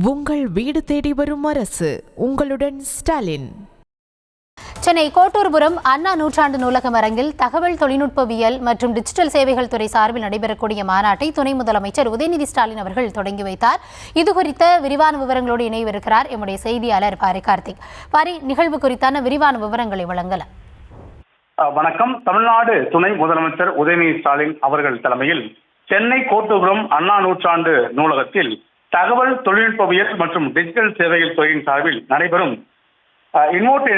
உங்கள் வீடு தேடி வரும் அரசு. உங்களுடன் ஸ்டாலின். சென்னை கோட்டூர்புரம் அண்ணா நூற்றாண்டு நூலகம் அரங்கில் தகவல் தொழில்நுட்பவியல் மற்றும் டிஜிட்டல் சேவைகள் துறை சார்பில் நடைபெறக்கூடிய மாநாட்டை துணை முதலமைச்சர் உதயநிதி ஸ்டாலின் அவர்கள் தொடங்கி வைத்தார். இதுகுறித்த விரிவான விவரங்களோடு இணைவிருக்கிறார் எம்முடைய செய்தியாளர் பாரி கார்த்திக். பாரி, நிகழ்வு குறித்தான விரிவான விவரங்களை வழங்கலாம். வணக்கம். தமிழ்நாடு துணை முதலமைச்சர் உதயநிதி ஸ்டாலின் அவர்கள் தலைமையில் சென்னை கோட்டூர்புரம் அண்ணா நூற்றாண்டு நூலகத்தில் தகவல் தொழில்நுட்பவியல் மற்றும் டிஜிட்டல் சேவைகள் துறையின் சார்பில் நடைபெறும் இன்வோட்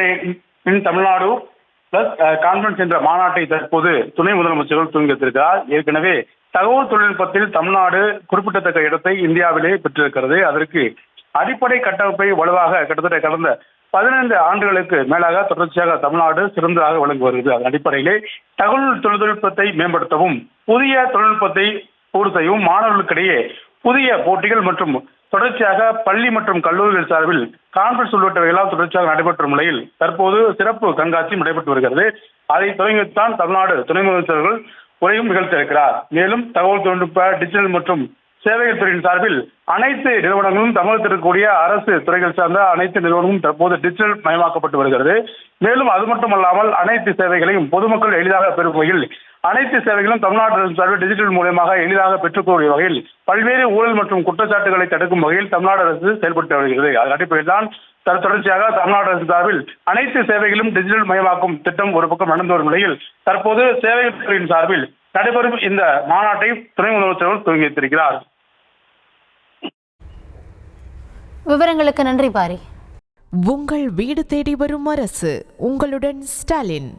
இன் தமிழ்நாடு பிளஸ் கான்ஃபரன்ஸ் என்ற மாநாட்டை தற்போது துணை முதலமைச்சர்கள் துவங்கி வைத்திருக்கிறார். ஏற்கனவே தகவல் தொழில்நுட்பத்தில் தமிழ்நாடு குறிப்பிடத்தக்க இடத்தை இந்தியாவிலே பெற்றிருக்கிறது. அதற்கு அடிப்படை கட்டமைப்பை வலுவாக கிட்டத்தட்ட கடந்த 15 ஆண்டுகளுக்கு மேலாக தொடர்ச்சியாக தமிழ்நாடு சிறந்ததாக விளங்கி வருகிறது. அதன் அடிப்படையிலே தகவல் தொழில்நுட்பத்தை மேம்படுத்தவும் புதிய தொழில்நுட்பத்தை பூர்த்தி செய்யவும் மாணவர்களுக்கிடையே புதிய போட்டிகள் மற்றும் தொடர்ச்சியாக பள்ளி மற்றும் கல்லூரிகள் சார்பில் கான்ஃபரன்ஸ் உள்ளிட்டவைகளால் தொடர்ச்சியாக நடைபெற்ற நிலையில் தற்போது சிறப்பு கண்காட்சி நடைபெற்று வருகிறது. அதை தொடங்கித்தான் தமிழ்நாடு துணை முதலமைச்சர்கள் உரையும் நிகழ்த்தியிருக்கிறார். மேலும் தகவல் தொழில்நுட்ப டிஜிட்டல் மற்றும் சேவைகள் துறையின் சார்பில் அனைத்து நிறுவனங்களும் தமிழகத்தில் இருக்கக்கூடிய அரசு துறைகள் சார்ந்த அனைத்து நிறுவனங்களும் தற்போது டிஜிட்டல் மயமாக்கப்பட்டு வருகிறது. மேலும் அது மட்டுமல்லாமல் அனைத்து சேவைகளையும் பொதுமக்கள் எளிதாக பெறும் வகையில் அனைத்து சேவைகளும் தமிழ்நாடு அரசு சார்பில் டிஜிட்டல் மூலமாக எளிதாக பெற்றுக்கொள்ள வகையில் பல்வேறு ஊழல் மற்றும் குற்றச்சாட்டுகளை தடுக்கும் வகையில் தமிழ்நாடு அரசு செயல்பட்டு வருகிறது. அதன் அடிப்படையில் தான் தொடர்ச்சியாக தமிழ்நாடு அரசு சார்பில் அனைத்து சேவைகளும் டிஜிட்டல் மயமாக்கும் திட்டம் ஒரு பக்கம் நடந்து வரும் நிலையில் தற்போது சேவைகள் துறையின் சார்பில் நடைபெறும் இந்த மாநாட்டை துணை முதலமைச்சர்கள் துவங்கி வைத்திருக்கிறார். விவரங்களுக்கு நன்றி பாரி. உங்கள் வீடு தேடி வரும் அரசு. உங்களுடன் ஸ்டாலின்.